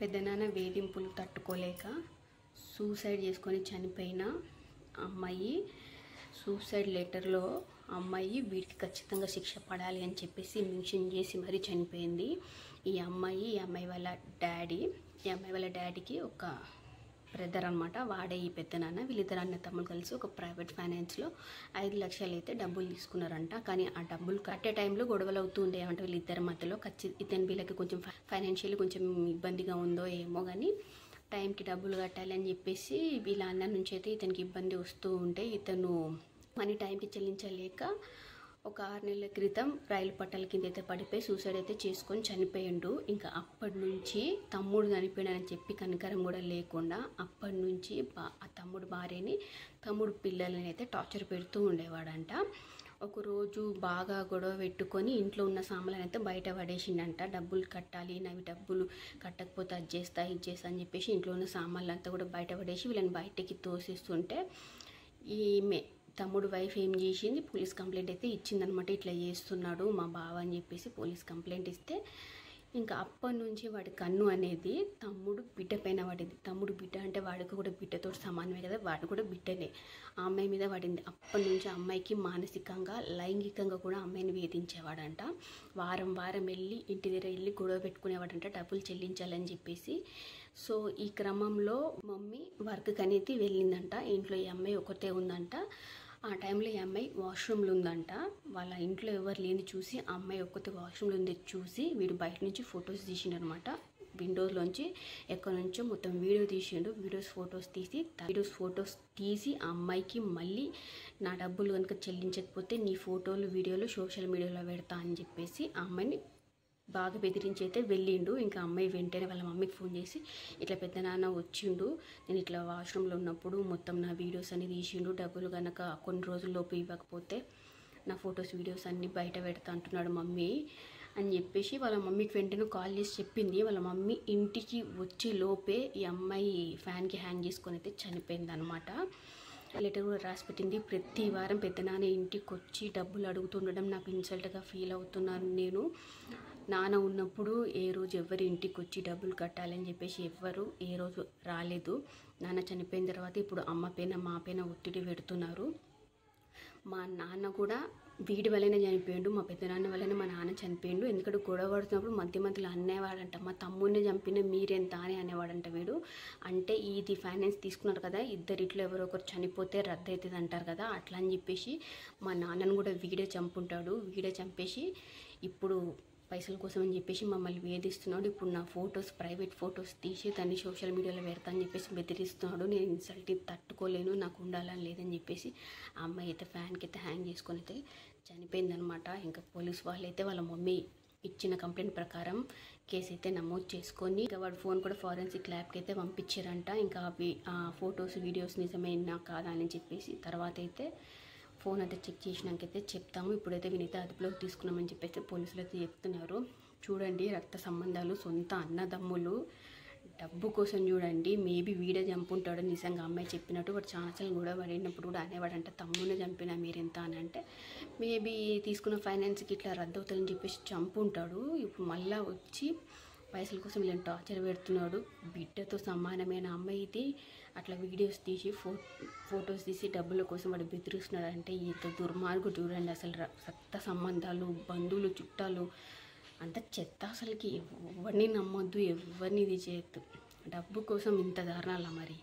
పెద్దనాన్న వేధింపులు తట్టుకోలేక సూసైడ్ చేసుకొని చనిపోయిన అమ్మాయి సూసైడ్ లెటర్లో అమ్మాయి వీడికి ఖచ్చితంగా శిక్ష పడాలి అని చెప్పేసి మెన్షన్ చేసి మరీ చనిపోయింది. ఈ అమ్మాయి వాళ్ళ డాడీకి ఒక బ్రదర్ అనమాట. వాడే ఈ పెద్దనాన్న. వీళ్ళిద్దరు అన్న తమ్ముడు కలిసి ఒక ప్రైవేట్ ఫైనాన్స్లో 5 లక్షలు అయితే డబ్బులు తీసుకున్నారంట. కానీ ఆ డబ్బులు కట్టే టైంలో గొడవలు అవుతూ ఉండేవంట వీళ్ళిద్దరి మధ్యలో. వీళ్ళకి కొంచెం ఫైనాన్షియల్లీ కొంచెం ఇబ్బందిగా ఉందో ఏమో కానీ టైంకి డబ్బులు కట్టాలి అని చెప్పేసి వీళ్ళ అన్న నుంచి అయితే ఇతనికి ఇబ్బంది వస్తూ ఉంటే ఇతను మనీ టైంకి చెల్లించలేక ఒక 6 నెలల క్రితం రైలు పట్టాల కింద అయితే పడిపోయి సూసైడ్ అయితే చేసుకొని చనిపోయిండు. ఇంకా అప్పటి నుంచి తమ్ముడు చనిపోయాడని చెప్పి కనికరం కూడా లేకుండా అప్పటి నుంచి ఆ తమ్ముడు భార్యని తమ్ముడు పిల్లలని అయితే టార్చర్ పెడుతూ ఉండేవాడంట. ఒకరోజు బాగా గొడవ పెట్టుకొని ఇంట్లో ఉన్న సామాన్లను అయితే బయట పడేసిండంట. డబ్బులు కట్టాలి, నవి డబ్బులు కట్టకపోతే అది చేస్తా ఇది చేస్తా అని చెప్పేసి ఇంట్లో ఉన్న సామాన్లు అంతా కూడా బయట పడేసి వీళ్ళని బయటకి తోసిస్తుంటే ఈమె తమ్ముడు వైఫ్ ఏం చేసింది, పోలీస్ కంప్లైంట్ అయితే ఇచ్చిందనమాట. ఇట్లా చేస్తున్నాడు మా బావ అని చెప్పేసి పోలీస్ కంప్లైంట్ ఇస్తే ఇంకా అప్పటి నుంచి వాడి కన్ను అనేది తమ్ముడు బిడ్డ పైన పడింది. తమ్ముడు బిడ్డ అంటే వాడికి కూడా బిడ్డతో సమానమే కదా, వాడు కూడా బిడ్డనే. ఆ అమ్మాయి మీద పడింది. అప్పటి నుంచి అమ్మాయికి మానసికంగా లైంగికంగా కూడా అమ్మాయిని వేధించేవాడంట. వారం వెళ్ళి ఇంటి దగ్గర వెళ్ళి గొడవ పెట్టుకునేవాడంట డబ్బులు చెల్లించాలని చెప్పేసి. సో ఈ క్రమంలో మమ్మీ వర్క్కి అనేది వెళ్ళిందంట. ఇంట్లో ఈ అమ్మాయి ఒకతే ఉందంట. ఆ టైంలో ఈ అమ్మాయి వాష్రూమ్లో ఉందంట. వాళ్ళ ఇంట్లో ఎవరు లేని చూసి ఆ అమ్మాయి ఒక్కతే వాష్రూమ్లో ఉంది చూసి వీడు బయట నుంచి ఫొటోస్ తీసిండనమాట. విండోస్లోంచి ఎక్కడి నుంచో మొత్తం ఫొటోస్ తీసి ఆ అమ్మాయికి మళ్ళీ నా డబ్బులు కనుక చెల్లించకపోతే నీ ఫోటోలు వీడియోలు సోషల్ మీడియాలో పెడతా అని చెప్పేసి ఆ అమ్మాయిని బాగా బెదిరించి అయితే వెళ్ళిండు. ఇంకా అమ్మాయి వెంటనే వాళ్ళ మమ్మీకి ఫోన్ చేసి ఇట్లా పెద్దనాన్న వచ్చిండు, నేను ఇట్లా వాష్రూమ్లో ఉన్నప్పుడు మొత్తం నా వీడియోస్ అన్ని తీసిండు, డబ్బులు కనుక కొన్ని రోజుల్లోపు ఇవ్వకపోతే నా ఫొటోస్ వీడియోస్ అన్నీ బయట పెడతా అంటున్నాడు మమ్మీ అని చెప్పేసి వాళ్ళ మమ్మీకి వెంటనే కాల్ చేసి చెప్పింది. వాళ్ళ మమ్మీ ఇంటికి వచ్చే లోపే ఈ అమ్మాయి ఫ్యాన్కి హ్యాంగ్ చేసుకొని అయితే చనిపోయింది అనమాట. లెటర్ కూడా రాసి పెట్టింది. ప్రతి వారం పెద్దనాన్న ఇంటికి వచ్చి డబ్బులు అడుగుతుండడం నాకు ఇన్సల్ట్గా ఫీల్ అవుతున్నాను. నేను నాన్న ఉన్నప్పుడు ఏ రోజు ఎవరి ఇంటికి వచ్చి డబ్బులు కట్టాలని చెప్పేసి ఎవ్వరు ఏ రోజు రాలేదు. నాన్న చనిపోయిన తర్వాత ఇప్పుడు అమ్మ పైన మా పైన ఒత్తిడి పెడుతున్నారు. మా నాన్న కూడా వీడి వల్లనే చనిపోయాడు, మా పెద్దనాన్న వల్లనే మా నాన్న చనిపోయాడు. ఎందుకంటే గొడవ పడుతున్నప్పుడు మధ్యలో అనేవాడంట, మా తమ్ముడిని చంపిన మీరెంత అని అనేవాడంట వీడు. అంటే ఇది ఫైనాన్స్ తీసుకున్నారు కదా, ఇద్దరిట్లో ఎవరో ఒకరు చనిపోతే రద్దు అవుతుంది అంటారు కదా, అట్లా అని చెప్పేసి మా నాన్నను కూడా వీడే చంపుంటాడు. వీడే చంపేసి ఇప్పుడు పైసల కోసం అని చెప్పేసి మమ్మల్ని వేధిస్తున్నాడు. ఇప్పుడు నా ప్రైవేట్ ఫొటోస్ తీసి దాన్ని సోషల్ మీడియాలో పెడతా అని చెప్పేసి బెదిరిస్తున్నాడు. నేను ఇన్సల్ట్ తట్టుకోలేను, నాకు ఉండాలని లేదని చెప్పేసి ఆ అమ్మాయి అయితే ఫ్యాన్కి అయితే హ్యాంగ్ చేసుకొని అయితే చనిపోయిందనమాట. ఇంకా పోలీస్ వాళ్ళు అయితే వాళ్ళ మమ్మీ ఇచ్చిన కంప్లైంట్ ప్రకారం కేసు అయితే నమోదు చేసుకొని ఇంకా వాడు ఫోన్ కూడా ఫారెన్సిక్ ల్యాబ్కి అయితే పంపించారంట. ఇంకా ఆ ఫొటోస్ వీడియోస్ నిజమేనా కాదా అని చెప్పేసి తర్వాత అయితే ఫోన్ అయితే చెక్ చేసినాకైతే చెప్తాము. ఇప్పుడైతే వీనైతే అదుపులోకి తీసుకున్నామని చెప్పేసి పోలీసులు అయితే చెప్తున్నారు. చూడండి, రక్త సంబంధాలు, సొంత అన్నదమ్ములు డబ్బు కోసం చూడండి. మేబీ వీడే చంపుంటాడు నిజంగా అమ్మాయి చెప్పినట్టు. వాడు చాలా కూడా పడినప్పుడు కూడా అనేవాడంటే తమ్ముడిని చంపినా మీరెంత అని అంటే మేబీ తీసుకున్న ఫైనాన్స్కి ఇట్లా రద్దు అవుతుందని చెప్పేసి చంపుంటాడు. ఇప్పుడు మళ్ళీ వచ్చి పైసల కోసం వీళ్ళని టార్చర్ పెడుతున్నాడు. బిడ్డతో సమానమైన అమ్మాయిది అట్లా వీడియోస్ తీసి ఫొటోస్ తీసి డబ్బుల కోసం వాడు బెదిరిస్తున్నాడు. అంటే ఇంత దుర్మార్గుడు చూడండి. అసలు రక్త సంబంధాలు, బంధువులు, చుట్టాలు అంత చెత్త. అసలుకి ఎవరిని నమ్మొద్దు, ఎవరిని ఇది చేయొద్దు. డబ్బు కోసం ఇంత దారుణాలా మరి.